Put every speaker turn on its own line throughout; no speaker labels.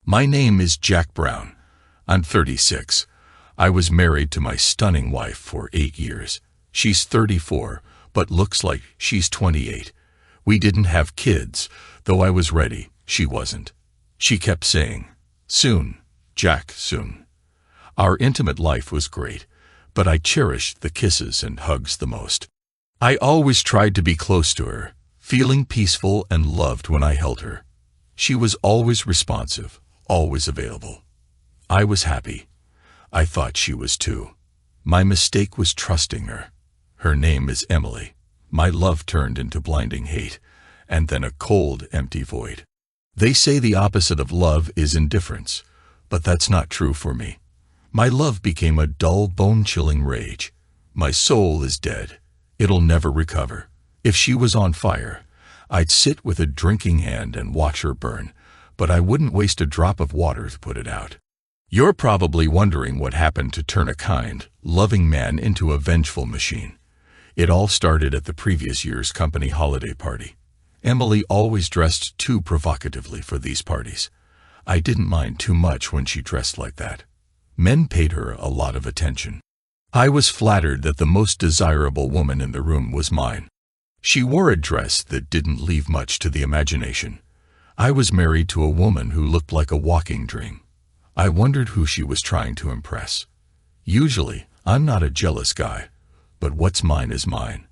My name is Jack Brown. I'm 36. I was married to my stunning wife for 8 years. She's 34, but looks like she's 28. We didn't have kids, though I was ready. She wasn't. She kept saying, "Soon, Jack, soon." Our intimate life was great, but I cherished the kisses and hugs the most. I always tried to be close to her, feeling peaceful and loved when I held her. She was always responsive, always available. I was happy. I thought she was too. My mistake was trusting her. Her name is Emily. My love turned into blinding hate, and then a cold, empty void. They say the opposite of love is indifference, but that's not true for me. My love became a dull, bone-chilling rage. My soul is dead. It'll never recover. If she was on fire, I'd sit with a drinking hand and watch her burn, but I wouldn't waste a drop of water to put it out. You're probably wondering what happened to turn a kind, loving man into a vengeful machine. It all started at the previous year's company holiday party. Emily always dressed too provocatively for these parties. I didn't mind too much when she dressed like that. Men paid her a lot of attention. I was flattered that the most desirable woman in the room was mine. She wore a dress that didn't leave much to the imagination. I was married to a woman who looked like a walking dream. I wondered who she was trying to impress. Usually, I'm not a jealous guy, but what's mine is mine.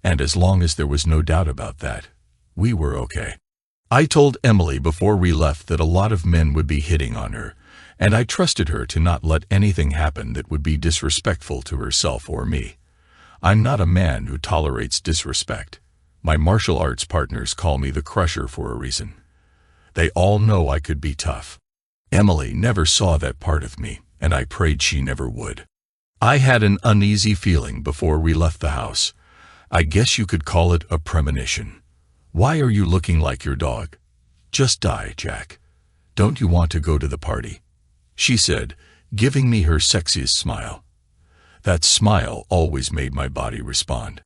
And as long as there was no doubt about that, we were okay. I told Emily before we left that a lot of men would be hitting on her, and I trusted her to not let anything happen that would be disrespectful to herself or me. I'm not a man who tolerates disrespect. My martial arts partners call me the Crusher for a reason. They all know I could be tough. Emily never saw that part of me, and I prayed she never would. I had an uneasy feeling before we left the house. I guess you could call it a premonition. "Why are you looking like your dog? Just die, Jack. Don't you want to go to the party?" she said, giving me her sexiest smile. That smile always made my body respond.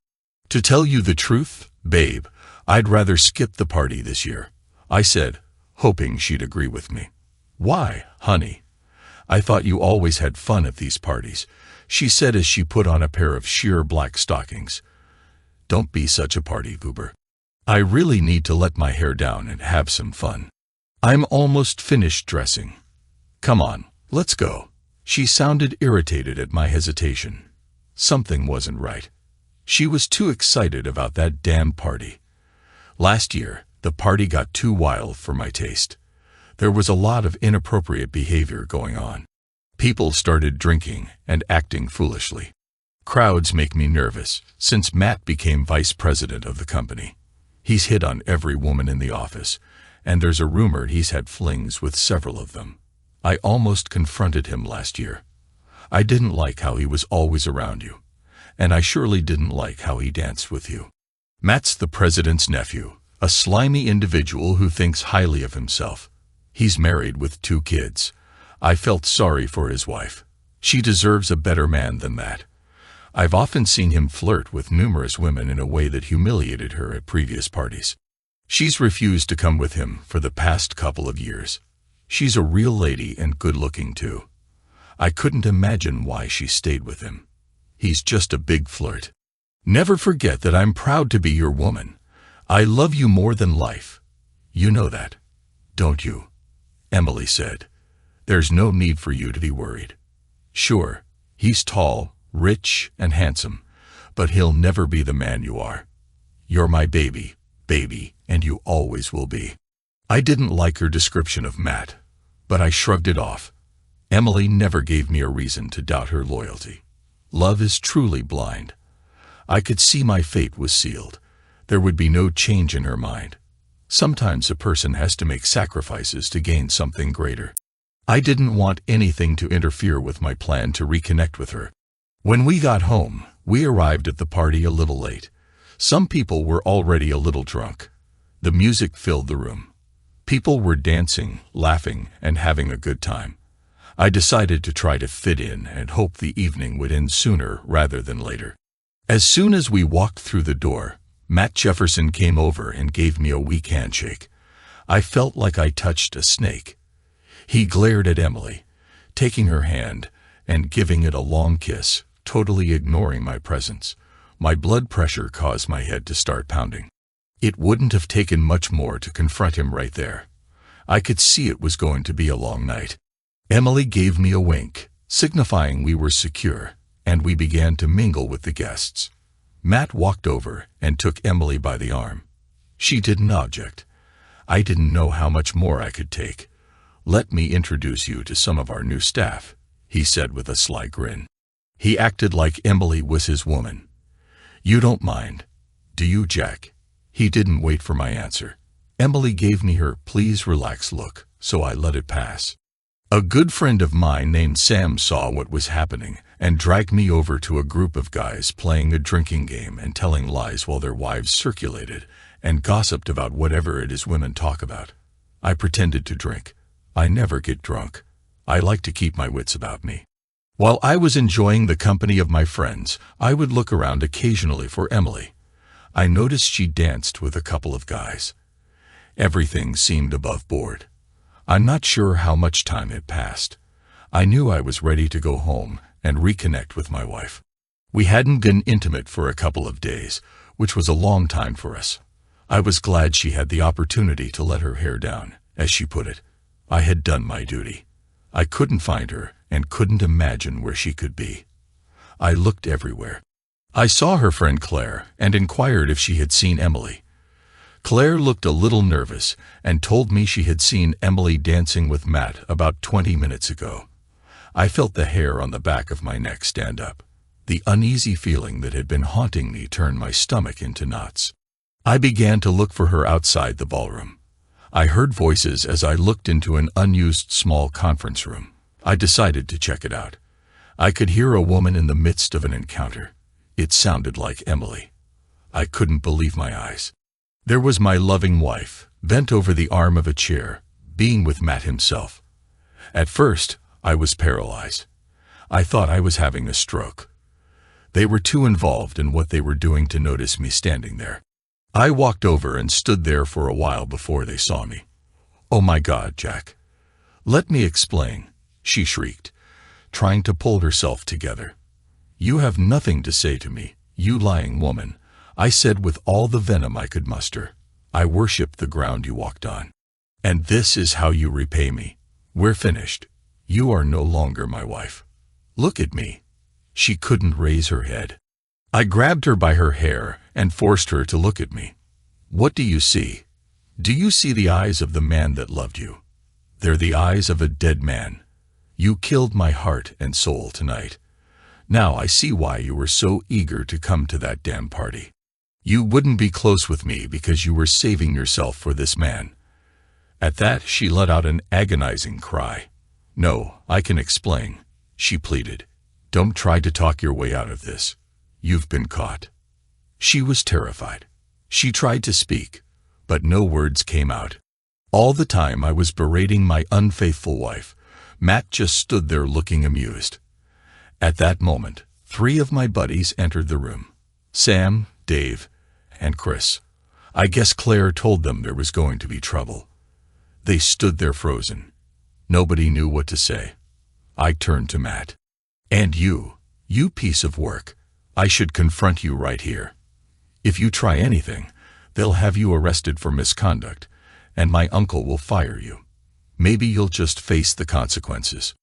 "To tell you the truth, babe, I'd rather skip the party this year," I said, hoping she'd agree with me. "Why, honey? I thought you always had fun at these parties," she said as she put on a pair of sheer black stockings. "Don't be such a party goober. I really need to let my hair down and have some fun. I'm almost finished dressing. Come on, let's go." She sounded irritated at my hesitation. Something wasn't right. She was too excited about that damn party. Last year, the party got too wild for my taste. There was a lot of inappropriate behavior going on. People started drinking and acting foolishly. Crowds make me nervous, since Matt became vice president of the company. He's hit on every woman in the office, and there's a rumor he's had flings with several of them. I almost confronted him last year. I didn't like how he was always around you, and I surely didn't like how he danced with you. Matt's the president's nephew, a slimy individual who thinks highly of himself. He's married with 2 kids. I felt sorry for his wife. She deserves a better man than that. I've often seen him flirt with numerous women in a way that humiliated her at previous parties. She's refused to come with him for the past couple of years. She's a real lady and good-looking too. I couldn't imagine why she stayed with him. He's just a big flirt. Never forget that I'm proud to be your woman. I love you more than life. You know that, don't you?" Emily said. "There's no need for you to be worried. Sure, he's tall, rich, and handsome, but he'll never be the man you are. You're my baby, and you always will be." I didn't like her description of Matt, but I shrugged it off. Emily never gave me a reason to doubt her loyalty. Love is truly blind. I could see my fate was sealed. There would be no change in her mind. Sometimes a person has to make sacrifices to gain something greater. I didn't want anything to interfere with my plan to reconnect with her. When we got home, we arrived at the party a little late. Some people were already a little drunk. The music filled the room. People were dancing, laughing, and having a good time. I decided to try to fit in and hope the evening would end sooner rather than later. As soon as we walked through the door, Matt Jefferson came over and gave me a weak handshake. I felt like I touched a snake. He glared at Emily, taking her hand and giving it a long kiss, totally ignoring my presence. My blood pressure caused my head to start pounding. It wouldn't have taken much more to confront him right there. I could see it was going to be a long night. Emily gave me a wink, signifying we were secure, and we began to mingle with the guests. Matt walked over and took Emily by the arm. She didn't object. I didn't know how much more I could take. "Let me introduce you to some of our new staff," he said with a sly grin. He acted like Emily was his woman. "You don't mind, do you, Jack?" He didn't wait for my answer. Emily gave me her "please relax" look, so I let it pass. A good friend of mine named Sam saw what was happening and dragged me over to a group of guys playing a drinking game and telling lies while their wives circulated and gossiped about whatever it is women talk about. I pretended to drink. I never get drunk. I like to keep my wits about me. While I was enjoying the company of my friends, I would look around occasionally for Emily. I noticed she danced with a couple of guys. Everything seemed above board. I'm not sure how much time had passed. I knew I was ready to go home and reconnect with my wife. We hadn't been intimate for a couple of days, which was a long time for us. I was glad she had the opportunity to let her hair down, as she put it. I had done my duty. I couldn't find her and couldn't imagine where she could be. I looked everywhere. I saw her friend Claire and inquired if she had seen Emily. Claire looked a little nervous and told me she had seen Emily dancing with Matt about 20 minutes ago. I felt the hair on the back of my neck stand up. The uneasy feeling that had been haunting me turned my stomach into knots. I began to look for her outside the ballroom. I heard voices as I looked into an unused small conference room. I decided to check it out. I could hear a woman in the midst of an encounter. It sounded like Emily. I couldn't believe my eyes. There was my loving wife, bent over the arm of a chair, being with Matt himself. At first, I was paralyzed. I thought I was having a stroke. They were too involved in what they were doing to notice me standing there. I walked over and stood there for a while before they saw me. "Oh my God, Jack." "Let me explain," she shrieked, trying to pull herself together. "You have nothing to say to me, you lying woman," I said with all the venom I could muster. "I worship the ground you walked on. And this is how you repay me. We're finished. You are no longer my wife. Look at me." She couldn't raise her head. I grabbed her by her hair and forced her to look at me. "What do you see? Do you see the eyes of the man that loved you? They're the eyes of a dead man. You killed my heart and soul tonight. Now I see why you were so eager to come to that damn party. You wouldn't be close with me because you were saving yourself for this man." At that, she let out an agonizing cry. "No, I can explain," she pleaded. "Don't try to talk your way out of this. You've been caught." She was terrified. She tried to speak, but no words came out. All the time I was berating my unfaithful wife, Matt just stood there looking amused. At that moment, 3 of my buddies entered the room. Sam, Dave, and Chris. I guess Claire told them there was going to be trouble. They stood there frozen. Nobody knew what to say. I turned to Matt. "And you piece of work. I should confront you right here. If you try anything, they'll have you arrested for misconduct, and my uncle will fire you. Maybe you'll just face the consequences."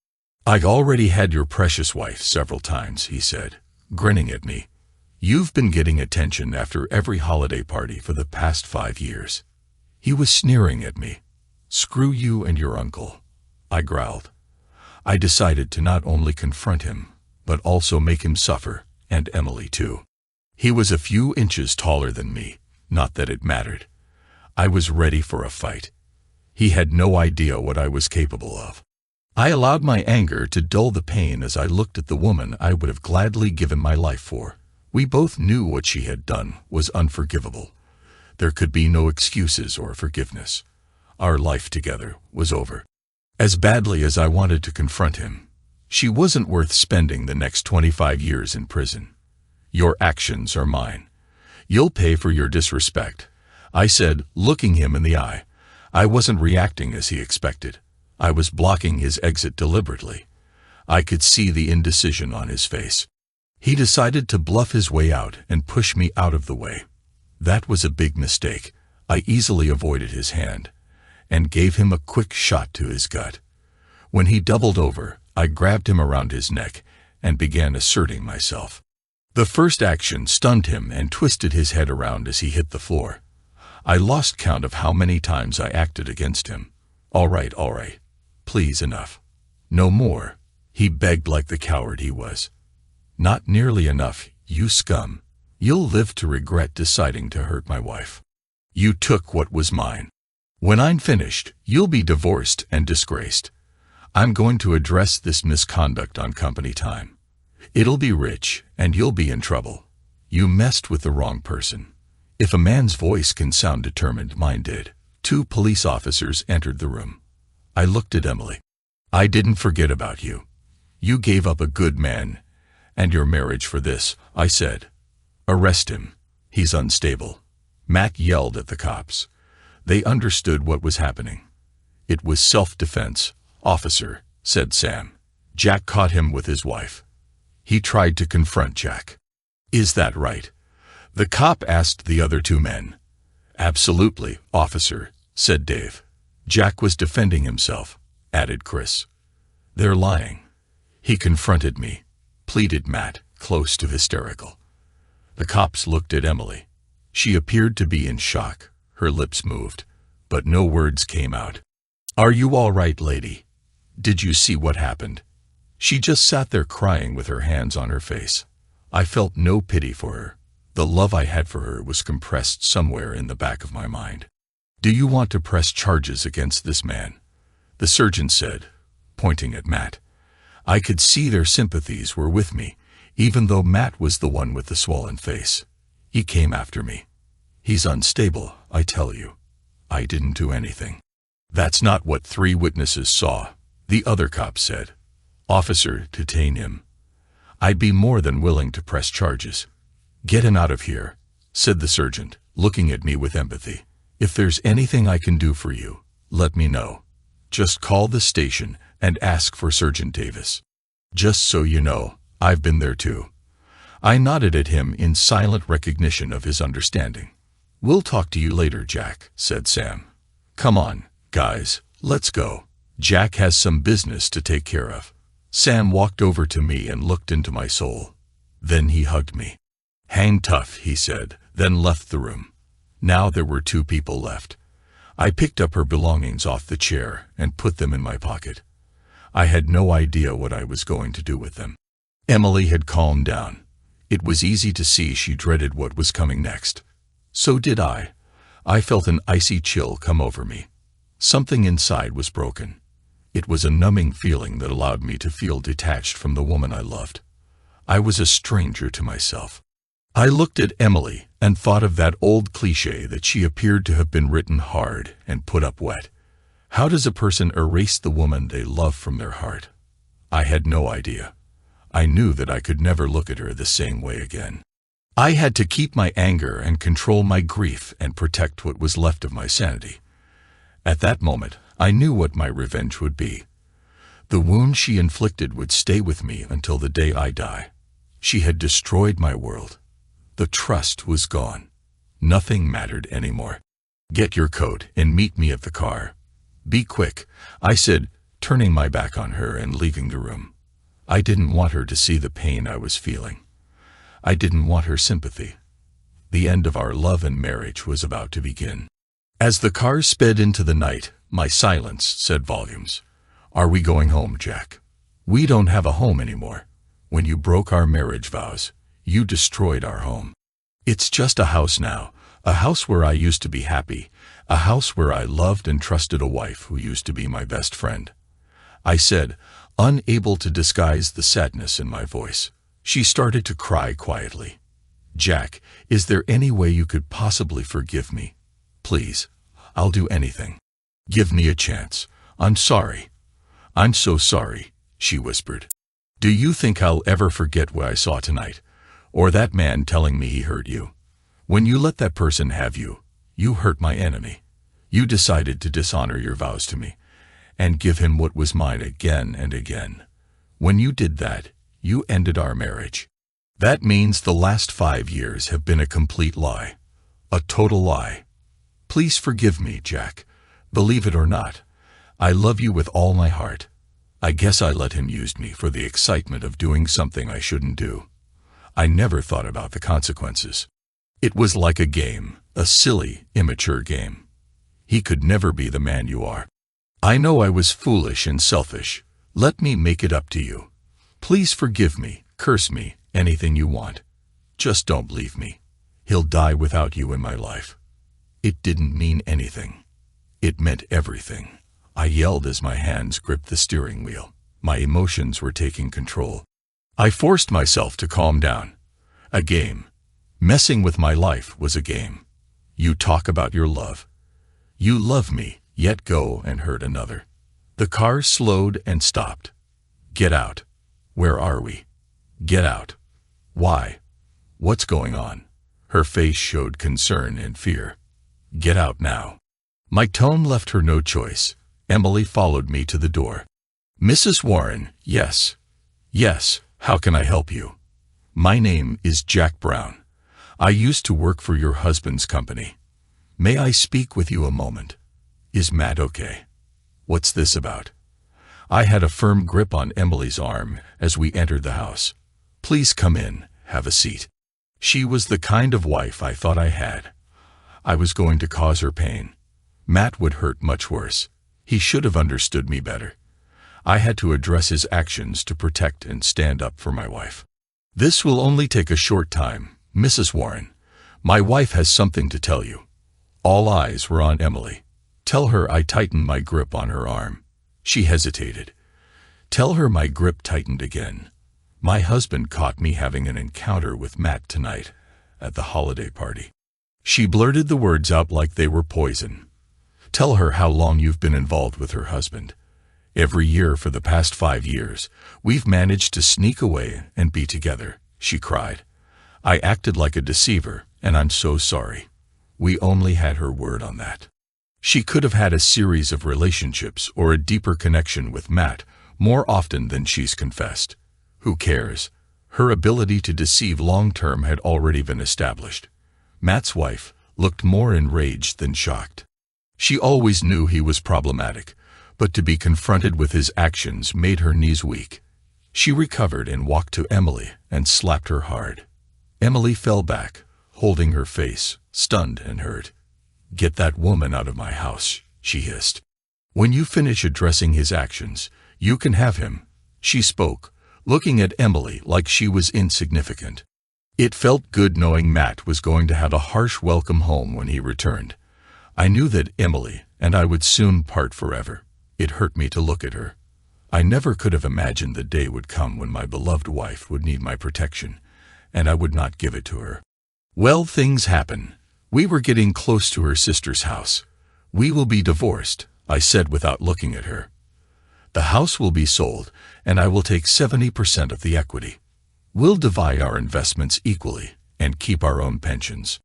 "I already had your precious wife several times," he said, grinning at me. "You've been getting attention after every holiday party for the past 5 years." He was sneering at me. "Screw you and your uncle," I growled. I decided to not only confront him, but also make him suffer, and Emily too. He was a few inches taller than me, not that it mattered. I was ready for a fight. He had no idea what I was capable of. I allowed my anger to dull the pain as I looked at the woman I would have gladly given my life for. We both knew what she had done was unforgivable. There could be no excuses or forgiveness. Our life together was over. As badly as I wanted to confront him, she wasn't worth spending the next 25 years in prison. "Your actions are mine. You'll pay for your disrespect," I said, looking him in the eye. I wasn't reacting as he expected. I was blocking his exit deliberately. I could see the indecision on his face. He decided to bluff his way out and push me out of the way. That was a big mistake. I easily avoided his hand and gave him a quick shot to his gut. When he doubled over, I grabbed him around his neck and began asserting myself. The first action stunned him and twisted his head around as he hit the floor. I lost count of how many times I acted against him. All right, please, enough. No more, he begged like the coward he was. Not nearly enough, you scum. You'll live to regret deciding to hurt my wife. You took what was mine. When I'm finished, you'll be divorced and disgraced. I'm going to address this misconduct on company time. It'll be rich, and you'll be in trouble. You messed with the wrong person. If a man's voice can sound determined, mine did. 2 police officers entered the room. I looked at Emily. I didn't forget about you. You gave up a good man and your marriage for this, I said. Arrest him. He's unstable. Matt yelled at the cops. They understood what was happening. It was self-defense, officer, said Sam. Jack caught him with his wife. He tried to confront Jack. Is that right? The cop asked the other 2 men. Absolutely, officer, said Dave. Jack was defending himself, added Chris. They're lying. He confronted me, pleaded Matt, close to hysterical. The cops looked at Emily. She appeared to be in shock. Her lips moved, but no words came out. Are you all right, lady? Did you see what happened? She just sat there crying with her hands on her face. I felt no pity for her. The love I had for her was compressed somewhere in the back of my mind. Do you want to press charges against this man? The surgeon said, pointing at Matt. I could see their sympathies were with me, even though Matt was the one with the swollen face. He came after me. He's unstable, I tell you. I didn't do anything. That's not what 3 witnesses saw, the other cop said. Officer, detain him. I'd be more than willing to press charges. Get him out of here, said the surgeon, looking at me with empathy. If there's anything I can do for you, let me know. Just call the station and ask for Sergeant Davis. Just so you know, I've been there too. I nodded at him in silent recognition of his understanding. We'll talk to you later, Jack, said Sam. Come on, guys, let's go. Jack has some business to take care of. Sam walked over to me and looked into my soul. Then he hugged me. Hang tough, he said, then left the room. Now there were 2 people left. I picked up her belongings off the chair and put them in my pocket. I had no idea what I was going to do with them. Emily had calmed down. It was easy to see she dreaded what was coming next. So did I. I felt an icy chill come over me. Something inside was broken. It was a numbing feeling that allowed me to feel detached from the woman I loved. I was a stranger to myself. I looked at Emily and thought of that old cliché that she appeared to have been written hard and put up wet. How does a person erase the woman they love from their heart? I had no idea. I knew that I could never look at her the same way again. I had to keep my anger and control my grief and protect what was left of my sanity. At that moment, I knew what my revenge would be. The wound she inflicted would stay with me until the day I die. She had destroyed my world. The trust was gone. Nothing mattered anymore. Get your coat and meet me at the car. Be quick, I said, turning my back on her and leaving the room. I didn't want her to see the pain I was feeling. I didn't want her sympathy. The end of our love and marriage was about to begin. As the car sped into the night, my silence said volumes. Are we going home, Jack? We don't have a home anymore. When you broke our marriage vows, you destroyed our home. It's just a house now, a house where I used to be happy, a house where I loved and trusted a wife who used to be my best friend. I said, unable to disguise the sadness in my voice. She started to cry quietly. Jack, is there any way you could possibly forgive me? Please, I'll do anything. Give me a chance. I'm sorry. I'm so sorry, she whispered. Do you think I'll ever forget what I saw tonight? Or that man telling me he hurt you? When you let that person have you, you hurt my enemy. You decided to dishonor your vows to me. and give him what was mine again and again. When you did that, you ended our marriage. That means the last 5 years have been a complete lie. A total lie. Please forgive me, Jack. Believe it or not, I love you with all my heart. I guess I let him use me for the excitement of doing something I shouldn't do. I never thought about the consequences. It was like a game, a silly, immature game. He could never be the man you are. I know I was foolish and selfish. Let me make it up to you. Please forgive me, curse me, anything you want. Just don't leave me. He'll die without you in my life. It didn't mean anything. It meant everything. I yelled as my hands gripped the steering wheel. My emotions were taking control. I forced myself to calm down. A game. Messing with my life was a game. You talk about your love. You love me, yet go and hurt another. The car slowed and stopped. Get out. Where are we? Get out. Why? What's going on? Her face showed concern and fear. Get out now. My tone left her no choice. Emily followed me to the door. Mrs. Warren, yes. Yes, how can I help you? My name is Jack Brown. I used to work for your husband's company. May I speak with you a moment? Is Matt okay? What's this about? I had a firm grip on Emily's arm as we entered the house. Please come in, have a seat. She was the kind of wife I thought I had. I was going to cause her pain. Matt would hurt much worse. He should have understood me better. I had to address his actions to protect and stand up for my wife. This will only take a short time, Mrs. Warren. My wife has something to tell you. All eyes were on Emily. Tell her I tightened my grip on her arm. She hesitated. Tell her my grip tightened again. My husband caught me having an encounter with Matt tonight at the holiday party. She blurted the words out like they were poison. Tell her how long you've been involved with her husband. Every year for the past 5 years, we've managed to sneak away and be together, she cried. I acted like a deceiver, and I'm so sorry. We only had her word on that. She could have had a series of relationships or a deeper connection with Matt more often than she's confessed. Who cares? Her ability to deceive long-term had already been established. Matt's wife looked more enraged than shocked. She always knew he was problematic, but to be confronted with his actions made her knees weak. She recovered and walked to Emily and slapped her hard. Emily fell back, holding her face, stunned and hurt. Get that woman out of my house, she hissed. When you finish addressing his actions, you can have him, she spoke, looking at Emily like she was insignificant. It felt good knowing Matt was going to have a harsh welcome home when he returned. I knew that Emily and I would soon part forever. It hurt me to look at her. I never could have imagined the day would come when my beloved wife would need my protection, and I would not give it to her. Well, things happen. We were getting close to her sister's house. We will be divorced, I said without looking at her. The house will be sold, and I will take 70% of the equity. We'll divide our investments equally and keep our own pensions.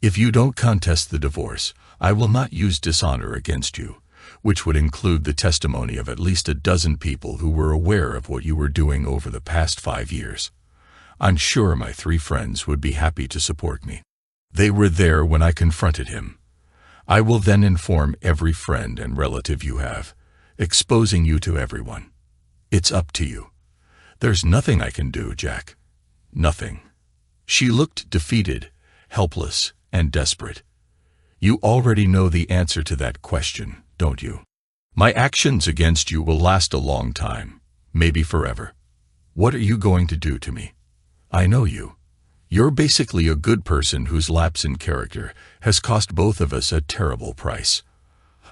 If you don't contest the divorce, I will not use dishonor against you, which would include the testimony of at least a dozen people who were aware of what you were doing over the past 5 years. I'm sure my 3 friends would be happy to support me. They were there when I confronted him. I will then inform every friend and relative you have, exposing you to everyone. It's up to you. There's nothing I can do, Jack. Nothing. She looked defeated, helpless, and desperate. You already know the answer to that question, don't you? My actions against you will last a long time, maybe forever. What are you going to do to me? I know you. You're basically a good person whose lapse in character has cost both of us a terrible price.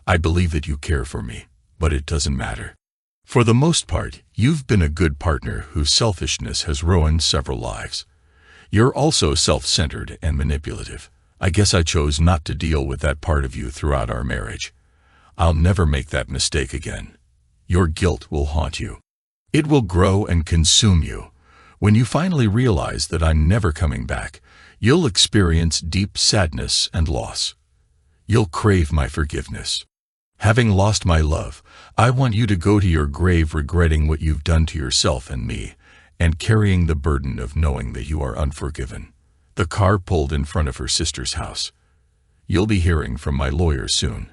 I believe that you care for me, but it doesn't matter. For the most part, you've been a good partner whose selfishness has ruined several lives. You're also self-centered and manipulative. I guess I chose not to deal with that part of you throughout our marriage. I'll never make that mistake again. Your guilt will haunt you. It will grow and consume you. When you finally realize that I'm never coming back, you'll experience deep sadness and loss. You'll crave my forgiveness. Having lost my love, I want you to go to your grave regretting what you've done to yourself and me, and carrying the burden of knowing that you are unforgiven." The car pulled in front of her sister's house. "You'll be hearing from my lawyer soon.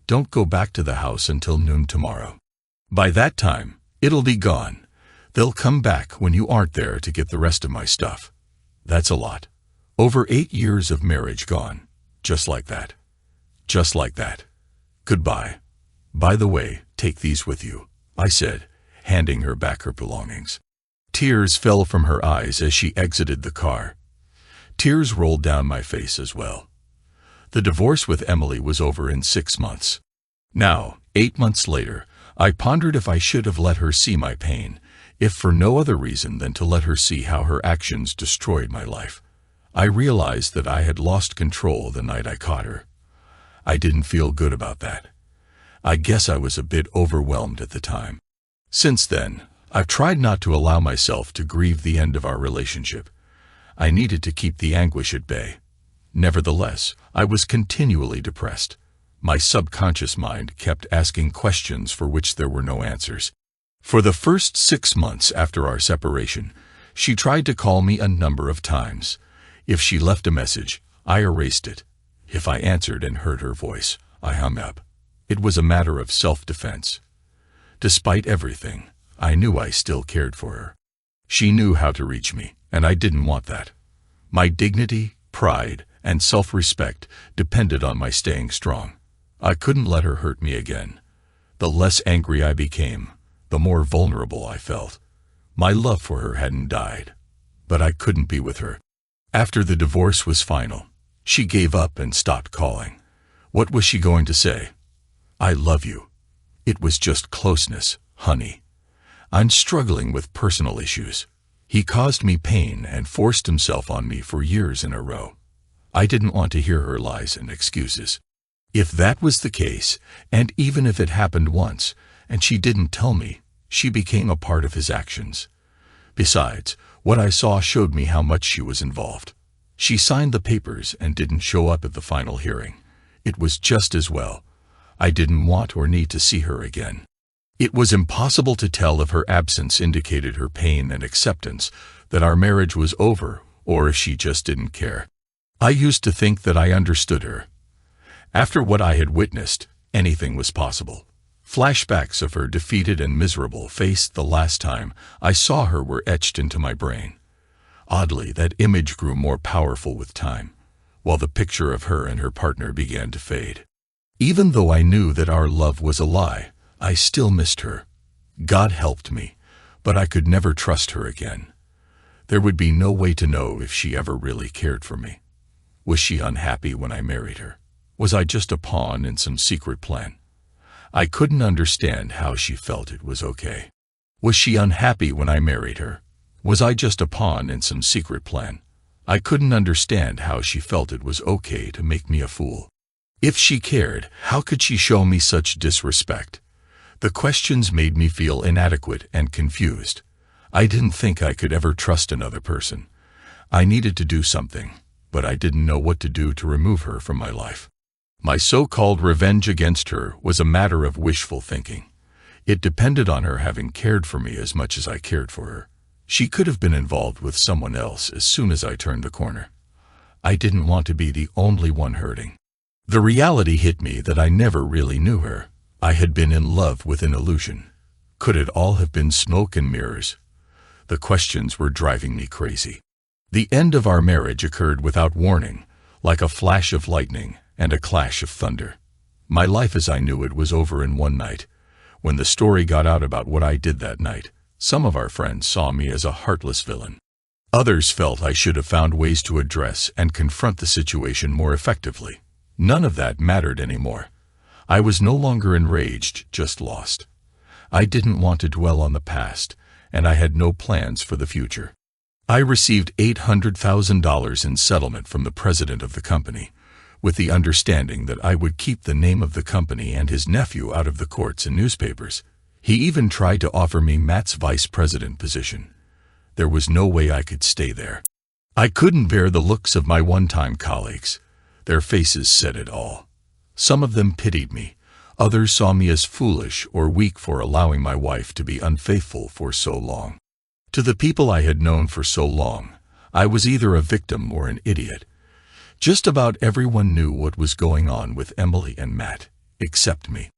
Don't go back to the house until noon tomorrow. By that time, it'll be gone. They'll come back when you aren't there to get the rest of my stuff." That's a lot. Over 8 years of marriage gone. Just like that. Just like that. "Goodbye. By the way, take these with you," I said, handing her back her belongings. Tears fell from her eyes as she exited the car. Tears rolled down my face as well. The divorce with Emily was over in 6 months. Now, 8 months later, I pondered if I should have let her see my pain, if for no other reason than to let her see how her actions destroyed my life. I realized that I had lost control the night I caught her. I didn't feel good about that. I guess I was a bit overwhelmed at the time. Since then, I've tried not to allow myself to grieve the end of our relationship. I needed to keep the anguish at bay. Nevertheless, I was continually depressed. My subconscious mind kept asking questions for which there were no answers. For the first 6 months after our separation, she tried to call me a number of times. If she left a message, I erased it. If I answered and heard her voice, I hung up. It was a matter of self-defense. Despite everything, I knew I still cared for her. She knew how to reach me, and I didn't want that. My dignity, pride, and self-respect depended on my staying strong. I couldn't let her hurt me again. The less angry I became, the more vulnerable I felt. My love for her hadn't died, but I couldn't be with her. After the divorce was final, she gave up and stopped calling. What was she going to say? "I love you." It was just closeness, honey. I'm struggling with personal issues. He caused me pain and forced himself on me for years in a row. I didn't want to hear her lies and excuses. If that was the case, and even if it happened once, and she didn't tell me, she became a part of his actions. Besides, what I saw showed me how much she was involved. She signed the papers and didn't show up at the final hearing. It was just as well. I didn't want or need to see her again. It was impossible to tell if her absence indicated her pain and acceptance that our marriage was over, or if she just didn't care. I used to think that I understood her. After what I had witnessed, anything was possible. Flashbacks of her defeated and miserable face the last time I saw her were etched into my brain. Oddly, that image grew more powerful with time, while the picture of her and her partner began to fade. Even though I knew that our love was a lie, I still missed her. God helped me, but I could never trust her again. There would be no way to know if she ever really cared for me. Was she unhappy when I married her? Was I just a pawn in some secret plan? I couldn't understand how she felt it was okay. Was she unhappy when I married her? Was I just a pawn in some secret plan? I couldn't understand how she felt it was okay to make me a fool. If she cared, how could she show me such disrespect? The questions made me feel inadequate and confused. I didn't think I could ever trust another person. I needed to do something, but I didn't know what to do to remove her from my life. My so-called revenge against her was a matter of wishful thinking. It depended on her having cared for me as much as I cared for her. She could have been involved with someone else as soon as I turned the corner. I didn't want to be the only one hurting. The reality hit me that I never really knew her. I had been in love with an illusion. Could it all have been smoke and mirrors? The questions were driving me crazy. The end of our marriage occurred without warning, like a flash of lightning and a clash of thunder. My life as I knew it was over in one night. When the story got out about what I did that night, some of our friends saw me as a heartless villain. Others felt I should have found ways to address and confront the situation more effectively. None of that mattered anymore. I was no longer enraged, just lost. I didn't want to dwell on the past, and I had no plans for the future. I received $800,000 in settlement from the president of the company, with the understanding that I would keep the name of the company and his nephew out of the courts and newspapers. He even tried to offer me Matt's vice president position. There was no way I could stay there. I couldn't bear the looks of my one-time colleagues. Their faces said it all. Some of them pitied me, Others saw me as foolish or weak for allowing my wife to be unfaithful for so long. To the people I had known for so long, I was either a victim or an idiot. Just about everyone knew what was going on with Emily and Matt, except me.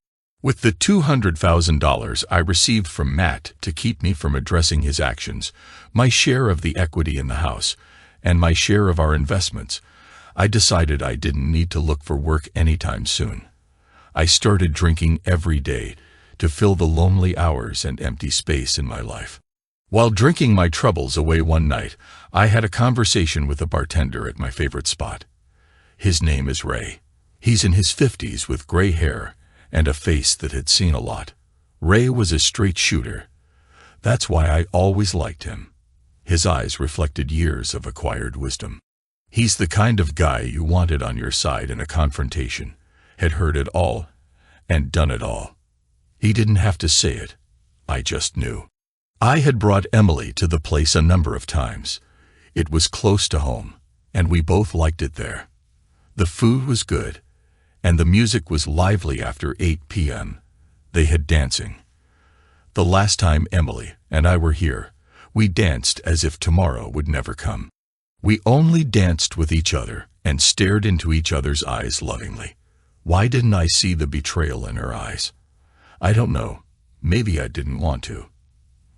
With the $200,000 I received from Matt to keep me from addressing his actions, my share of the equity in the house, and my share of our investments, I decided I didn't need to look for work anytime soon. I started drinking every day to fill the lonely hours and empty space in my life. While drinking my troubles away one night, I had a conversation with a bartender at my favorite spot. His name is Ray. He's in his 50s with gray hair and a face that had seen a lot. Ray was a straight shooter. That's why I always liked him. His eyes reflected years of acquired wisdom. He's the kind of guy you wanted on your side in a confrontation, had heard it all and done it all. He didn't have to say it. I just knew. I had brought Emily to the place a number of times. It was close to home, and we both liked it there. The food was good, and the music was lively after 8 p.m. They had dancing. The last time Emily and I were here, we danced as if tomorrow would never come. We only danced with each other and stared into each other's eyes lovingly. Why didn't I see the betrayal in her eyes? I don't know. Maybe I didn't want to.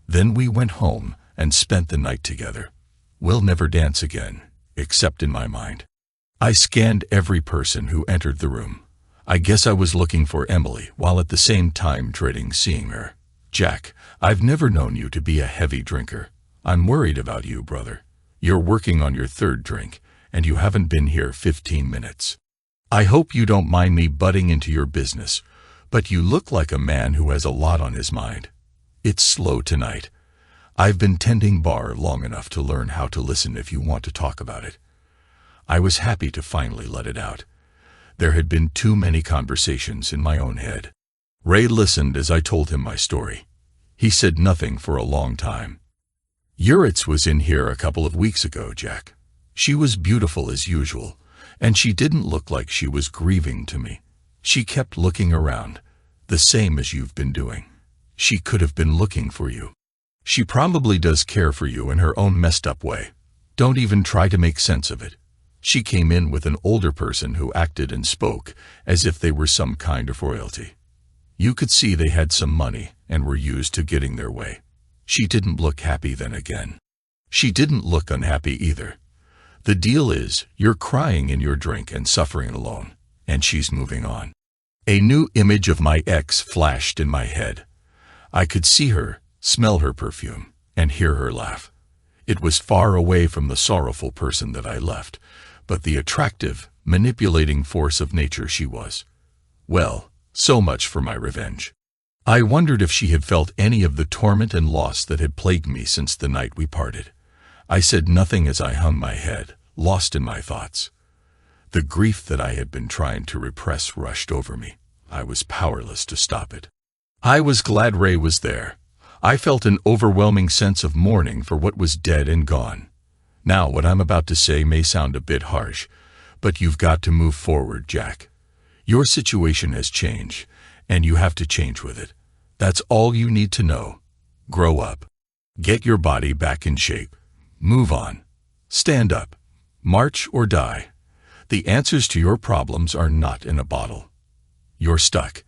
Then we went home and spent the night together. We'll never dance again, except in my mind. I scanned every person who entered the room. I guess I was looking for Emily while at the same time dreading seeing her. Jack, I've never known you to be a heavy drinker. I'm worried about you, brother. You're working on your third drink, and you haven't been here 15 minutes. I hope you don't mind me butting into your business, but you look like a man who has a lot on his mind. It's slow tonight. I've been tending bar long enough to learn how to listen if you want to talk about it. I was happy to finally let it out. There had been too many conversations in my own head. Ray listened as I told him my story. He said nothing for a long time. Uritz was in here a couple of weeks ago, Jack. She was beautiful as usual, and she didn't look like she was grieving to me. She kept looking around, the same as you've been doing. She could have been looking for you. She probably does care for you in her own messed up way. Don't even try to make sense of it. She came in with an older person who acted and spoke as if they were some kind of royalty. You could see they had some money and were used to getting their way. She didn't look happy then again. She didn't look unhappy either. The deal is, you're crying in your drink and suffering alone, and she's moving on. A new image of my ex flashed in my head. I could see her, smell her perfume, and hear her laugh. It was far away from the sorrowful person that I left, but the attractive, manipulating force of nature she was. Well, so much for my revenge. I wondered if she had felt any of the torment and loss that had plagued me since the night we parted. I said nothing as I hung my head, lost in my thoughts. The grief that I had been trying to repress rushed over me. I was powerless to stop it. I was glad Ray was there. I felt an overwhelming sense of mourning for what was dead and gone. Now, what I'm about to say may sound a bit harsh, but you've got to move forward, Jack. Your situation has changed, and you have to change with it. That's all you need to know. Grow up. Get your body back in shape. Move on. Stand up. March or die. The answers to your problems are not in a bottle. You're stuck,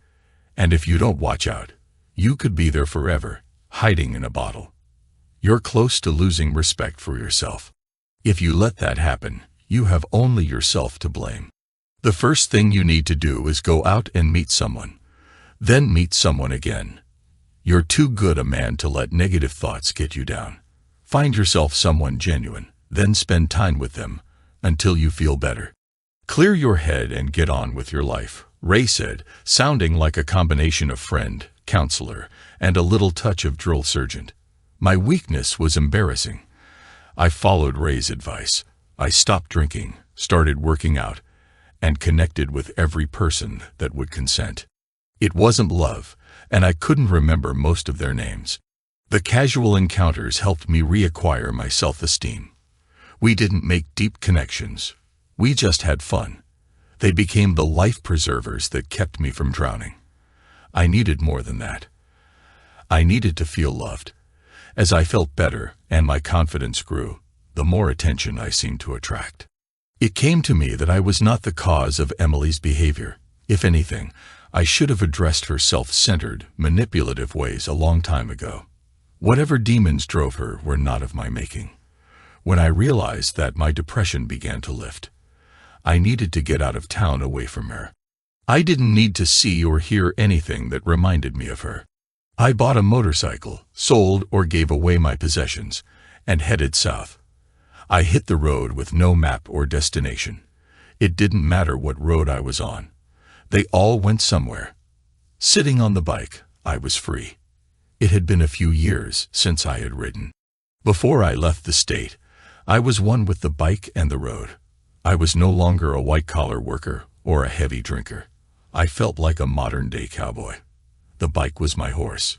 and if you don't watch out, you could be there forever, hiding in a bottle. You're close to losing respect for yourself. If you let that happen, you have only yourself to blame. The first thing you need to do is go out and meet someone. Then meet someone again. You're too good a man to let negative thoughts get you down. Find yourself someone genuine, then spend time with them until you feel better. Clear your head and get on with your life, Ray said, sounding like a combination of friend, counselor, and a little touch of drill sergeant. My weakness was embarrassing. I followed Ray's advice. I stopped drinking, started working out, and connected with every person that would consent. It wasn't love, and I couldn't remember most of their names. The casual encounters helped me reacquire my self-esteem. We didn't make deep connections. We just had fun. They became the life preservers that kept me from drowning. I needed more than that. I needed to feel loved. As I felt better and my confidence grew, the more attention I seemed to attract. It came to me that I was not the cause of Emily's behavior. If anything, I should have addressed her self-centered, manipulative ways a long time ago. Whatever demons drove her were not of my making. When I realized that, my depression began to lift. I needed to get out of town away from her. I didn't need to see or hear anything that reminded me of her. I bought a motorcycle, sold or gave away my possessions, and headed south. I hit the road with no map or destination. It didn't matter what road I was on. They all went somewhere. Sitting on the bike, I was free. It had been a few years since I had ridden. Before I left the state, I was one with the bike and the road. I was no longer a white-collar worker or a heavy drinker. I felt like a modern-day cowboy. The bike was my horse.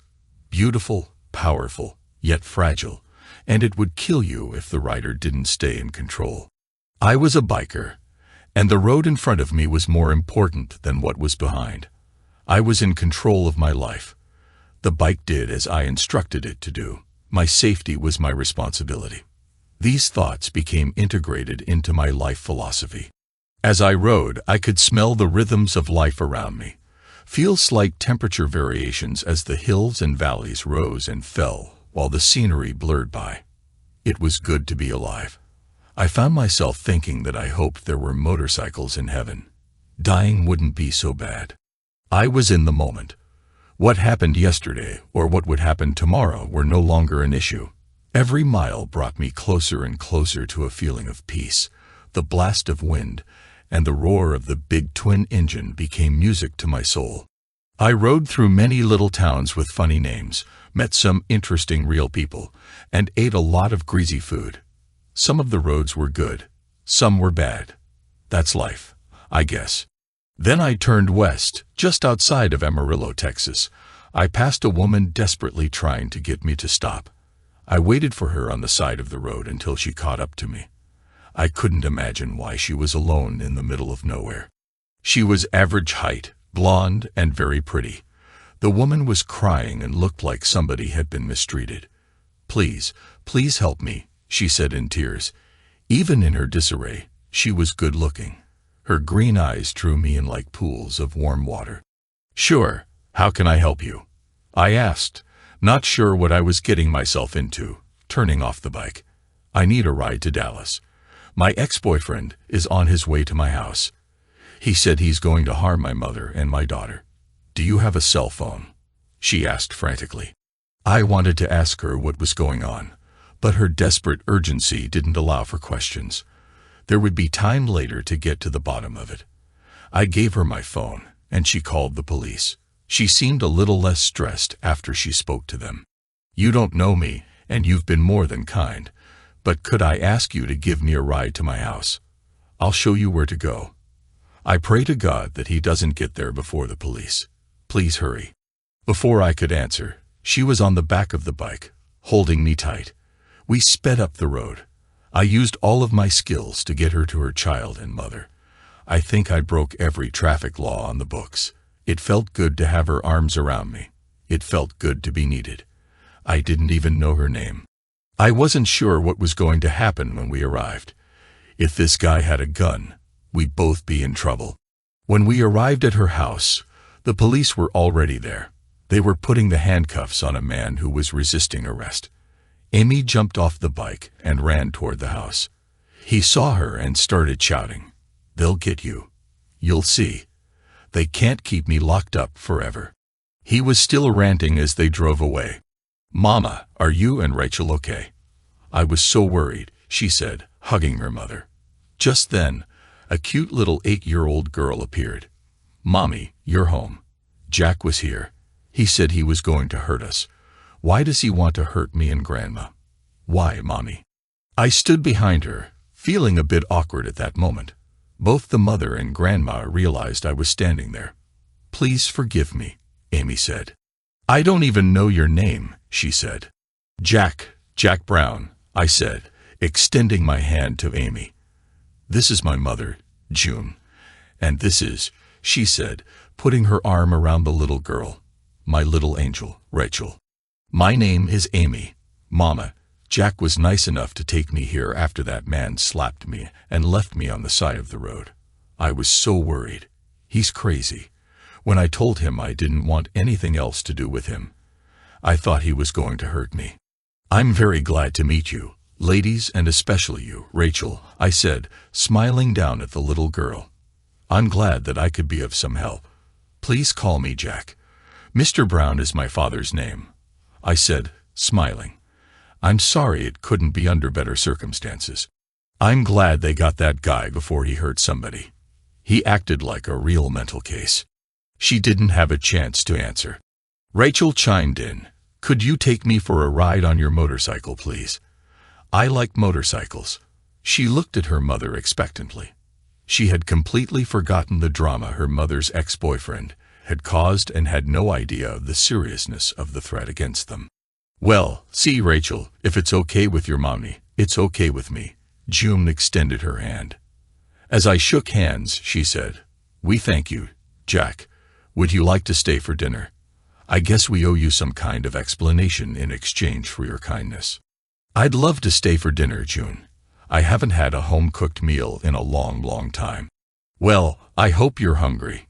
Beautiful, powerful, yet fragile, and it would kill you if the rider didn't stay in control. I was a biker, and the road in front of me was more important than what was behind. I was in control of my life. The bike did as I instructed it to do. My safety was my responsibility. These thoughts became integrated into my life philosophy. As I rode, I could smell the rhythms of life around me, feel slight temperature variations as the hills and valleys rose and fell while the scenery blurred by. It was good to be alive. I found myself thinking that I hoped there were motorcycles in heaven. Dying wouldn't be so bad. I was in the moment. What happened yesterday or what would happen tomorrow were no longer an issue. Every mile brought me closer and closer to a feeling of peace. The blast of wind and the roar of the big twin engine became music to my soul. I rode through many little towns with funny names, met some interesting real people, and ate a lot of greasy food. Some of the roads were good, some were bad. That's life, I guess. Then I turned west, just outside of Amarillo, Texas. I passed a woman desperately trying to get me to stop. I waited for her on the side of the road until she caught up to me. I couldn't imagine why she was alone in the middle of nowhere. She was average height, blonde, and very pretty. The woman was crying and looked like somebody had been mistreated. "Please, please help me," she said in tears. Even in her disarray, she was good-looking. Her green eyes drew me in like pools of warm water. "Sure, how can I help you?" I asked, not sure what I was getting myself into, turning off the bike. "I need a ride to Dallas. My ex-boyfriend is on his way to my house. He said he's going to harm my mother and my daughter. Do you have a cell phone?" she asked frantically. I wanted to ask her what was going on, but her desperate urgency didn't allow for questions. There would be time later to get to the bottom of it. I gave her my phone, and she called the police. She seemed a little less stressed after she spoke to them. "You don't know me, and you've been more than kind, but could I ask you to give me a ride to my house? I'll show you where to go. I pray to God that he doesn't get there before the police. Please hurry." Before I could answer, she was on the back of the bike, holding me tight. We sped up the road. I used all of my skills to get her to her child and mother. I think I broke every traffic law on the books. It felt good to have her arms around me. It felt good to be needed. I didn't even know her name. I wasn't sure what was going to happen when we arrived. If this guy had a gun, we'd both be in trouble. When we arrived at her house, the police were already there. They were putting the handcuffs on a man who was resisting arrest. Amy jumped off the bike and ran toward the house. He saw her and started shouting, "They'll get you. You'll see. They can't keep me locked up forever." He was still ranting as they drove away. "Mama, are you and Rachel okay?" "I was so worried," she said, hugging her mother. Just then, a cute little 8-year-old girl appeared. "Mommy, you're home. Jack was here. He said he was going to hurt us. Why does he want to hurt me and Grandma?" "Why, Mommy?" I stood behind her, feeling a bit awkward at that moment. Both the mother and Grandma realized I was standing there. "Please forgive me," Amy said. "I don't even know your name," she said. Jack Brown," I said, extending my hand to Amy. "This is my mother, June. And this is," she said, putting her arm around the little girl, my little angel, Rachel. My name is Amy. Mama, Jack was nice enough to take me here after that man slapped me and left me on the side of the road. I was so worried. He's crazy. When I told him I didn't want anything else to do with him, I thought he was going to hurt me. I'm very glad to meet you, ladies, and especially you, Rachel, I said, smiling down at the little girl. I'm glad that I could be of some help. Please call me Jack. Mr. Brown is my father's name, I said, smiling. I'm sorry it couldn't be under better circumstances. I'm glad they got that guy before he hurt somebody. He acted like a real mental case. She didn't have a chance to answer. Rachel chimed in. Could you take me for a ride on your motorcycle, please? I like motorcycles. She looked at her mother expectantly. She had completely forgotten the drama her mother's ex-boyfriend had caused and had no idea of the seriousness of the threat against them. Well, see, Rachel, if it's okay with your mommy, it's okay with me. June extended her hand. As I shook hands, she said, We thank you, Jack. Would you like to stay for dinner? I guess we owe you some kind of explanation in exchange for your kindness. I'd love to stay for dinner, June. I haven't had a home-cooked meal in a long, long time. Well, I hope you're hungry.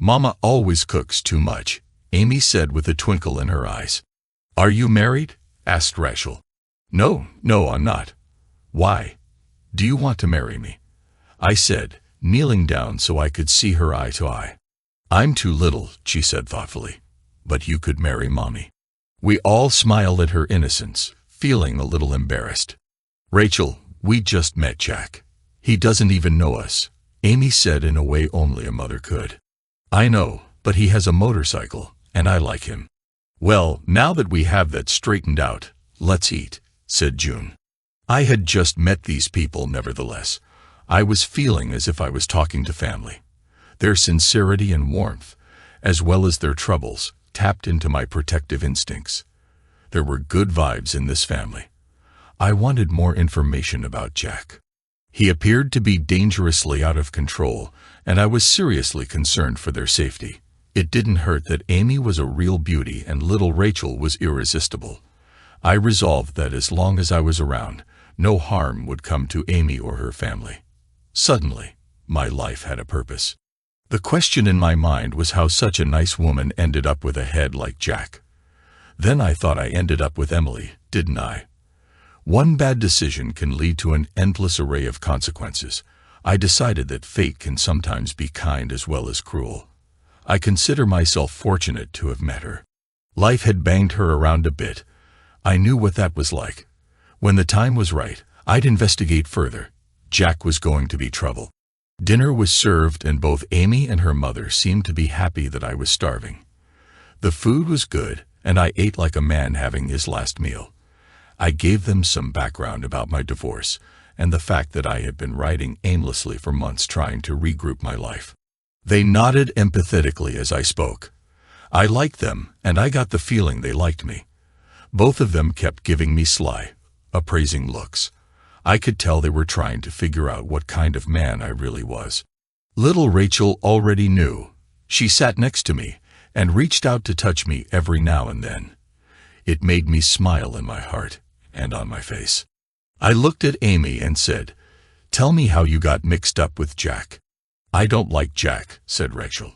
Mama always cooks too much, Amy said with a twinkle in her eyes. Are you married? Asked Rachel. No, I'm not. Why? Do you want to marry me? I said, kneeling down so I could see her eye to eye. I'm too little, she said thoughtfully, but you could marry Mommy. We all smiled at her innocence, feeling a little embarrassed. Rachel, we just met Jack. He doesn't even know us, Amy said in a way only a mother could. I know, but he has a motorcycle, and I like him. Well, now that we have that straightened out, let's eat, said June. I had just met these people nevertheless. I was feeling as if I was talking to family. Their sincerity and warmth, as well as their troubles, tapped into my protective instincts. There were good vibes in this family. I wanted more information about Jack. He appeared to be dangerously out of control, and I was seriously concerned for their safety. It didn't hurt that Amy was a real beauty and little Rachel was irresistible. I resolved that as long as I was around, no harm would come to Amy or her family. Suddenly, my life had a purpose. The question in my mind was how such a nice woman ended up with a head like Jack. Then I thought I ended up with Emily, didn't I? One bad decision can lead to an endless array of consequences. I decided that fate can sometimes be kind as well as cruel. I consider myself fortunate to have met her. Life had banged her around a bit. I knew what that was like. When the time was right, I'd investigate further. Jack was going to be trouble. Dinner was served and both Amy and her mother seemed to be happy that I was starving. The food was good and I ate like a man having his last meal. I gave them some background about my divorce and the fact that I had been riding aimlessly for months trying to regroup my life. They nodded empathetically as I spoke. I liked them, and I got the feeling they liked me. Both of them kept giving me sly, appraising looks. I could tell they were trying to figure out what kind of man I really was. Little Rachel already knew. She sat next to me and reached out to touch me every now and then. It made me smile in my heart and on my face. I looked at Amy and said, "Tell me how you got mixed up with Jack." "I don't like Jack," said Rachel.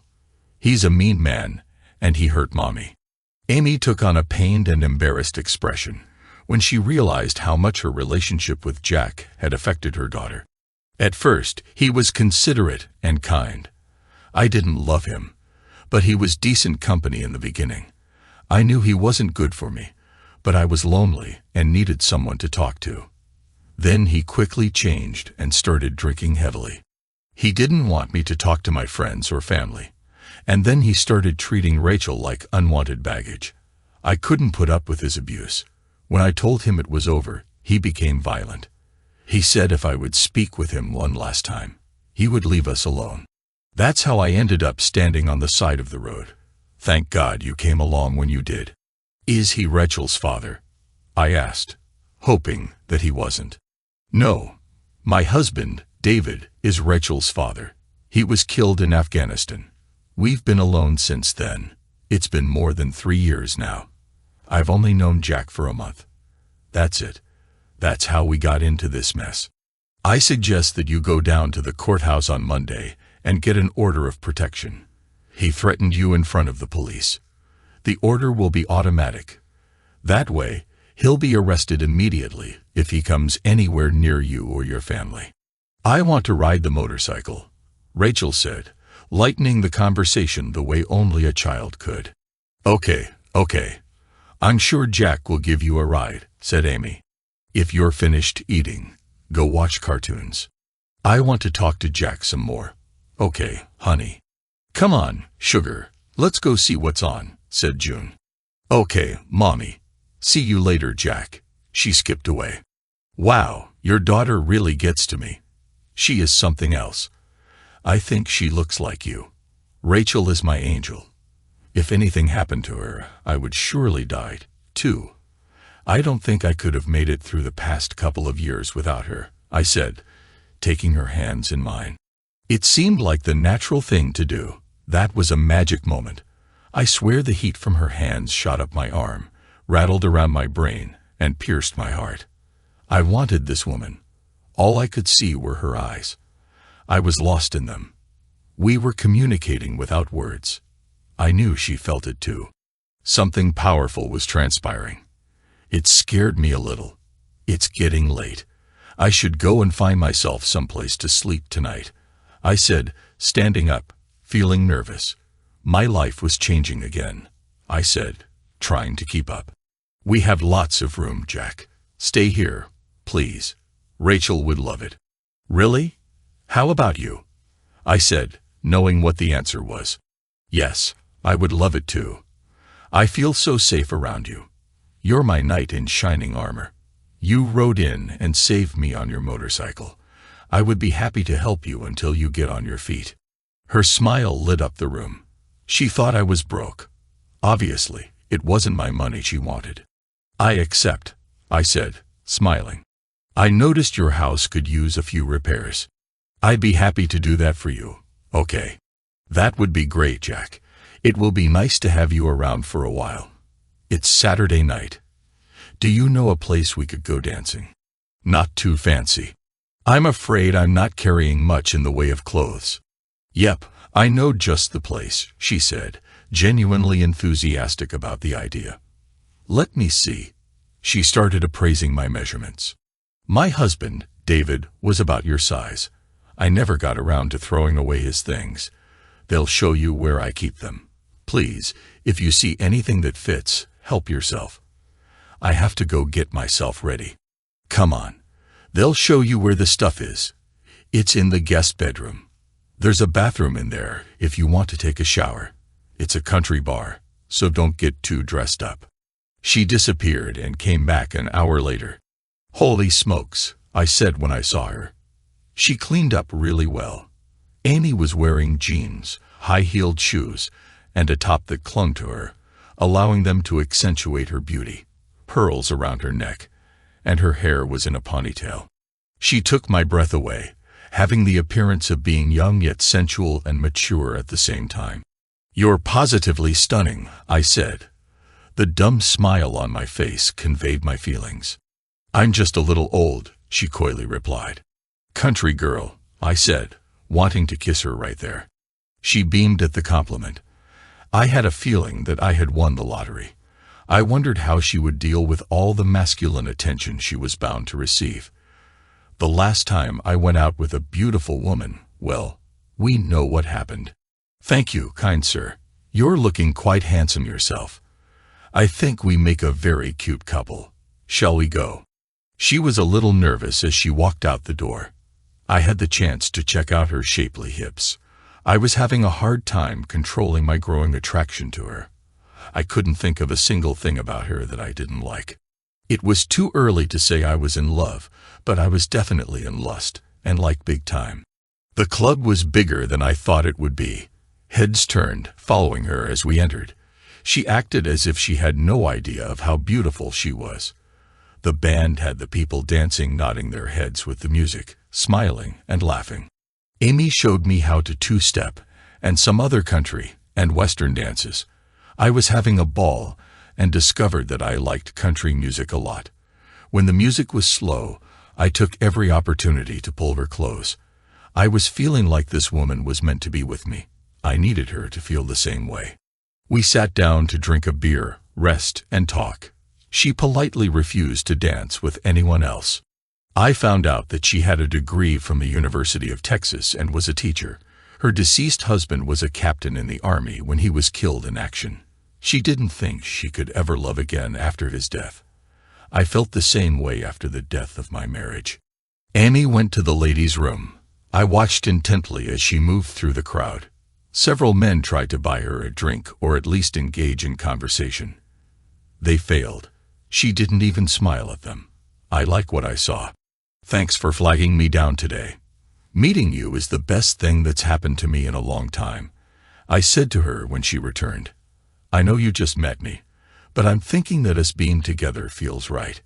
"He's a mean man, and he hurt Mommy." Amy took on a pained and embarrassed expression when she realized how much her relationship with Jack had affected her daughter. At first, he was considerate and kind. I didn't love him, but he was decent company in the beginning. I knew he wasn't good for me, but I was lonely and needed someone to talk to. Then he quickly changed and started drinking heavily. He didn't want me to talk to my friends or family, and then he started treating Rachel like unwanted baggage. I couldn't put up with his abuse. When I told him it was over, he became violent. He said if I would speak with him one last time, he would leave us alone. That's how I ended up standing on the side of the road. Thank God you came along when you did. "Is he Rachel's father?" I asked, hoping that he wasn't. "No. My husband, David, is Rachel's father. He was killed in Afghanistan. We've been alone since then. It's been more than 3 years now. I've only known Jack for a month. That's it. That's how we got into this mess. I suggest that you go down to the courthouse on Monday and get an order of protection. He threatened you in front of the police. The order will be automatic. That way, he'll be arrested immediately if he comes anywhere near you or your family. I want to ride the motorcycle, Rachel said, lightening the conversation the way only a child could. Okay. I'm sure Jack will give you a ride, said Amy. If you're finished eating, go watch cartoons. I want to talk to Jack some more. Okay, honey. Come on, sugar, let's go see what's on, said June. Okay, Mommy. See you later, Jack. She skipped away. Wow, your daughter really gets to me. She is something else. I think she looks like you. Rachel is my angel. If anything happened to her, I would surely die, too. I don't think I could have made it through the past couple of years without her, I said, taking her hands in mine. It seemed like the natural thing to do. That was a magic moment. I swear the heat from her hands shot up my arm, rattled around my brain, and pierced my heart. I wanted this woman. All I could see were her eyes. I was lost in them. We were communicating without words. I knew she felt it too. Something powerful was transpiring. It scared me a little. It's getting late. I should go and find myself someplace to sleep tonight, I said, standing up, feeling nervous. My life was changing again, I said, trying to keep up. We have lots of room, Jack. Stay here, please. Rachel would love it. Really? How about you? I said, knowing what the answer was. Yes, I would love it too. I feel so safe around you. You're my knight in shining armor. You rode in and saved me on your motorcycle. I would be happy to help you until you get on your feet. Her smile lit up the room. She thought I was broke. Obviously, it wasn't my money she wanted. I accept, I said, smiling. I noticed your house could use a few repairs. I'd be happy to do that for you. Okay. That would be great, Jack. It will be nice to have you around for a while. It's Saturday night. Do you know a place we could go dancing? Not too fancy. I'm afraid I'm not carrying much in the way of clothes. Yep, I know just the place, she said, genuinely enthusiastic about the idea. Let me see. She started appraising my measurements. My husband, David, was about your size. I never got around to throwing away his things. They'll show you where I keep them. Please, if you see anything that fits, help yourself. I have to go get myself ready. Come on. They'll show you where the stuff is. It's in the guest bedroom. There's a bathroom in there if you want to take a shower. It's a country bar, so don't get too dressed up. She disappeared and came back an hour later. Holy smokes, I said when I saw her. She cleaned up really well. Amy was wearing jeans, high-heeled shoes, and a top that clung to her, allowing them to accentuate her beauty, pearls around her neck, and her hair was in a ponytail. She took my breath away, having the appearance of being young yet sensual and mature at the same time. You're positively stunning, I said. The dumb smile on my face conveyed my feelings. I'm just a little old, she coyly replied. Country girl, I said, wanting to kiss her right there. She beamed at the compliment. I had a feeling that I had won the lottery. I wondered how she would deal with all the masculine attention she was bound to receive. The last time I went out with a beautiful woman, well, we know what happened. Thank you, kind sir. You're looking quite handsome yourself. I think we make a very cute couple. Shall we go? She was a little nervous as she walked out the door. I had the chance to check out her shapely hips. I was having a hard time controlling my growing attraction to her. I couldn't think of a single thing about her that I didn't like. It was too early to say I was in love, but I was definitely in lust, and like big time. The club was bigger than I thought it would be. Heads turned, following her as we entered. She acted as if she had no idea of how beautiful she was. The band had the people dancing, nodding their heads with the music, smiling and laughing. Amy showed me how to two-step and some other country and western dances. I was having a ball and discovered that I liked country music a lot. When the music was slow, I took every opportunity to pull her close. I was feeling like this woman was meant to be with me. I needed her to feel the same way. We sat down to drink a beer, rest, and talk. She politely refused to dance with anyone else. I found out that she had a degree from the University of Texas and was a teacher. Her deceased husband was a captain in the Army when he was killed in action. She didn't think she could ever love again after his death. I felt the same way after the death of my marriage. Amy went to the ladies' room. I watched intently as she moved through the crowd. Several men tried to buy her a drink or at least engage in conversation. They failed. She didn't even smile at them. I like what I saw. Thanks for flagging me down today. Meeting you is the best thing that's happened to me in a long time, I said to her when she returned. I know you just met me, but I'm thinking that us being together feels right.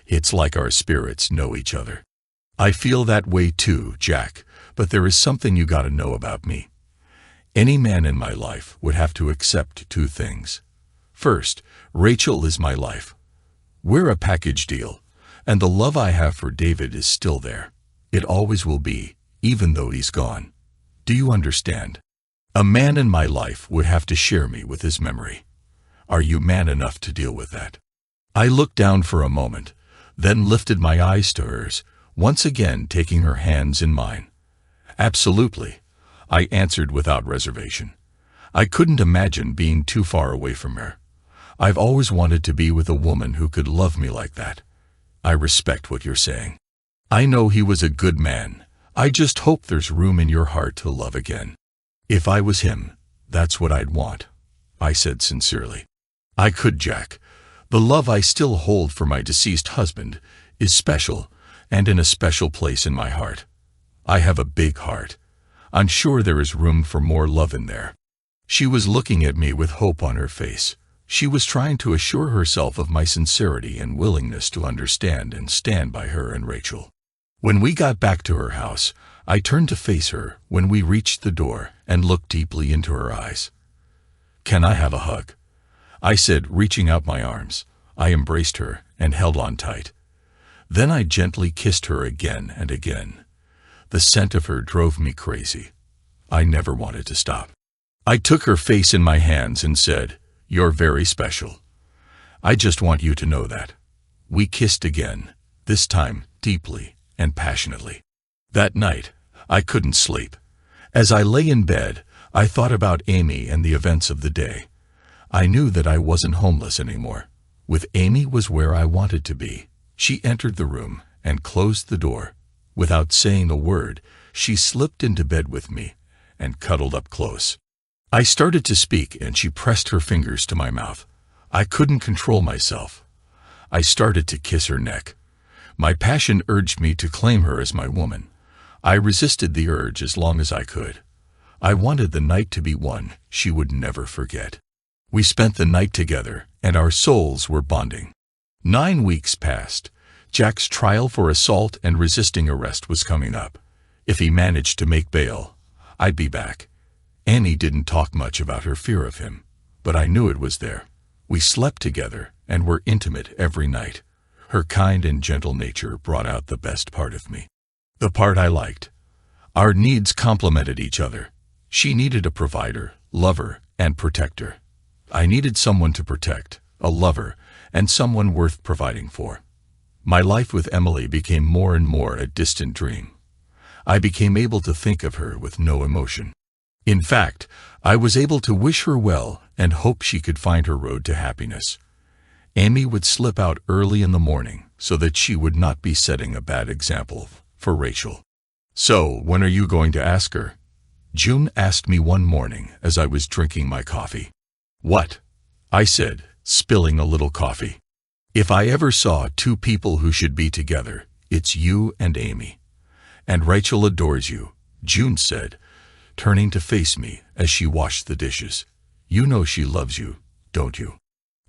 It's like our spirits know each other. I feel that way too, Jack, but there is something you gotta know about me. Any man in my life would have to accept two things. First, Rachel is my life. We're a package deal, and the love I have for David is still there. It always will be, even though he's gone. Do you understand? A man in my life would have to share me with his memory. Are you man enough to deal with that? I looked down for a moment, then lifted my eyes to hers, once again taking her hands in mine. Absolutely, I answered without reservation. I couldn't imagine being too far away from her. I've always wanted to be with a woman who could love me like that. I respect what you're saying. I know he was a good man. I just hope there's room in your heart to love again. If I was him, that's what I'd want, I said sincerely. I could, Jack. The love I still hold for my deceased husband is special and in a special place in my heart. I have a big heart. I'm sure there is room for more love in there. She was looking at me with hope on her face. She was trying to assure herself of my sincerity and willingness to understand and stand by her and Rachel. When we got back to her house, I turned to face her when we reached the door and looked deeply into her eyes. Can I have a hug? I said, reaching out my arms. I embraced her and held on tight. Then I gently kissed her again and again. The scent of her drove me crazy. I never wanted to stop. I took her face in my hands and said, "You're very special. I just want you to know that." We kissed again, this time deeply and passionately. That night, I couldn't sleep. As I lay in bed, I thought about Amy and the events of the day. I knew that I wasn't homeless anymore. With Amy was where I wanted to be. She entered the room and closed the door. Without saying a word, she slipped into bed with me and cuddled up close. I started to speak and she pressed her fingers to my mouth. I couldn't control myself. I started to kiss her neck. My passion urged me to claim her as my woman. I resisted the urge as long as I could. I wanted the night to be one she would never forget. We spent the night together, and our souls were bonding. 9 weeks passed. Jack's trial for assault and resisting arrest was coming up. If he managed to make bail, I'd be back. Annie didn't talk much about her fear of him, but I knew it was there. We slept together and were intimate every night. Her kind and gentle nature brought out the best part of me. The part I liked. Our needs complemented each other. She needed a provider, lover, and protector. I needed someone to protect, a lover, and someone worth providing for. My life with Emily became more and more a distant dream. I became able to think of her with no emotion. In fact, I was able to wish her well and hope she could find her road to happiness. Amy would slip out early in the morning so that she would not be setting a bad example for Rachel. "So, when are you going to ask her?" June asked me one morning as I was drinking my coffee. "What?" I said, spilling a little coffee. "If I ever saw two people who should be together, it's you and Amy. And Rachel adores you," June said, turning to face me as she washed the dishes. "You know she loves you, don't you?"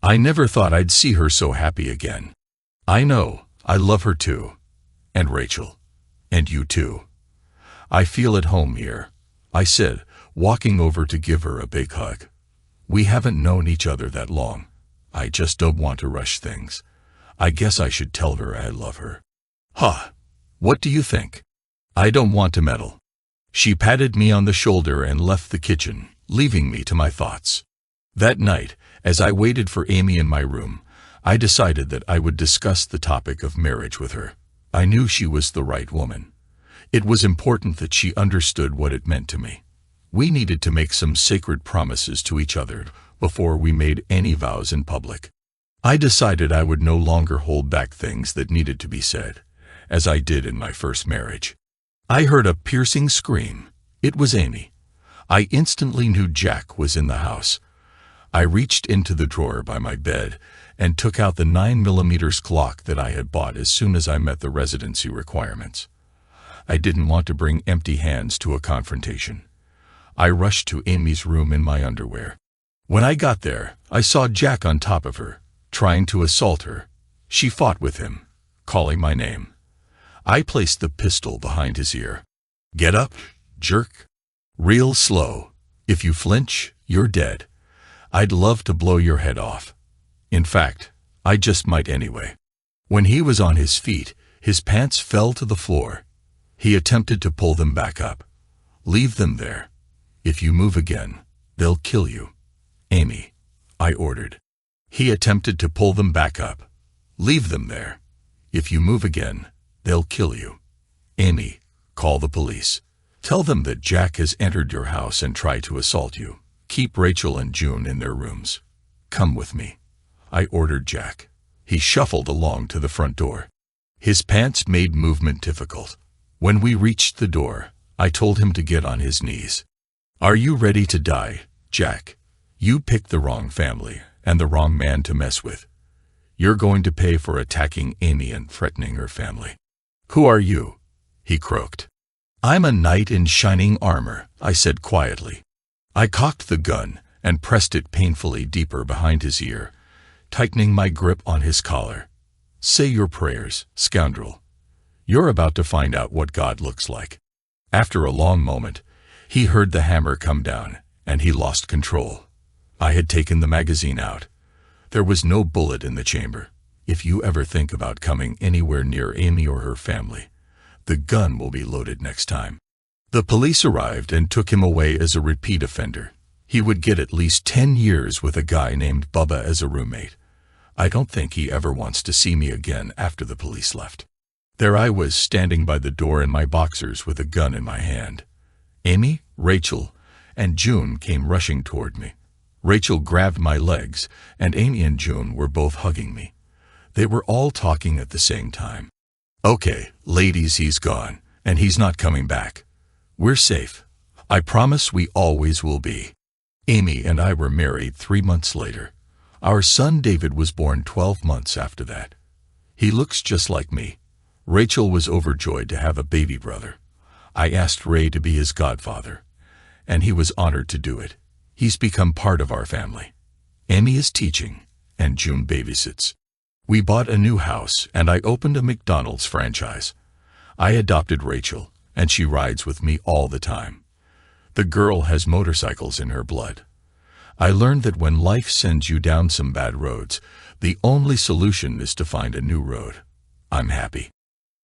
I never thought I'd see her so happy again. "I know, I love her too. And Rachel. And you too. I feel at home here," I said, walking over to give her a big hug. We haven't known each other that long. I just don't want to rush things. I guess I should tell her I love her. Huh. What do you think? I don't want to meddle. She patted me on the shoulder and left the kitchen, leaving me to my thoughts. That night, as I waited for Amy in my room, I decided that I would discuss the topic of marriage with her. I knew she was the right woman. It was important that she understood what it meant to me. We needed to make some sacred promises to each other before we made any vows in public. I decided I would no longer hold back things that needed to be said, as I did in my first marriage. I heard a piercing scream. It was Amy. I instantly knew Jack was in the house. I reached into the drawer by my bed and took out the 9mm clock that I had bought as soon as I met the residency requirements. I didn't want to bring empty hands to a confrontation. I rushed to Amy's room in my underwear. When I got there, I saw Jack on top of her, trying to assault her. She fought with him, calling my name. I placed the pistol behind his ear. Get up, jerk. Real slow. If you flinch, you're dead. I'd love to blow your head off. In fact, I just might anyway. When he was on his feet, his pants fell to the floor. He attempted to pull them back up. Leave them there. If you move again, they'll kill you. Amy, I ordered. He attempted to pull them back up. Leave them there. If you move again, they'll kill you. Amy, call the police. Tell them that Jack has entered your house and tried to assault you. Keep Rachel and June in their rooms. Come with me. I ordered Jack. He shuffled along to the front door. His pants made movement difficult. When we reached the door, I told him to get on his knees. Are you ready to die, Jack? You picked the wrong family and the wrong man to mess with. You're going to pay for attacking Amy and threatening her family. Who are you? He croaked. I'm a knight in shining armor, I said quietly. I cocked the gun and pressed it painfully deeper behind his ear, tightening my grip on his collar. Say your prayers, scoundrel. You're about to find out what God looks like. After a long moment, he heard the hammer come down, and he lost control. I had taken the magazine out. There was no bullet in the chamber. If you ever think about coming anywhere near Amy or her family, the gun will be loaded next time. The police arrived and took him away as a repeat offender. He would get at least 10 years with a guy named Bubba as a roommate. I don't think he ever wants to see me again after the police left. There I was, standing by the door in my boxers with a gun in my hand. Amy, Rachel, and June came rushing toward me. Rachel grabbed my legs, and Amy and June were both hugging me. They were all talking at the same time. Okay, ladies, he's gone, and he's not coming back. We're safe. I promise we always will be. Amy and I were married 3 months later. Our son David was born 12 months after that. He looks just like me. Rachel was overjoyed to have a baby brother. I asked Ray to be his godfather, and he was honored to do it. He's become part of our family. Amy is teaching, and June babysits. We bought a new house, and I opened a McDonald's franchise. I adopted Rachel, and she rides with me all the time. The girl has motorcycles in her blood. I learned that when life sends you down some bad roads, the only solution is to find a new road. I'm happy.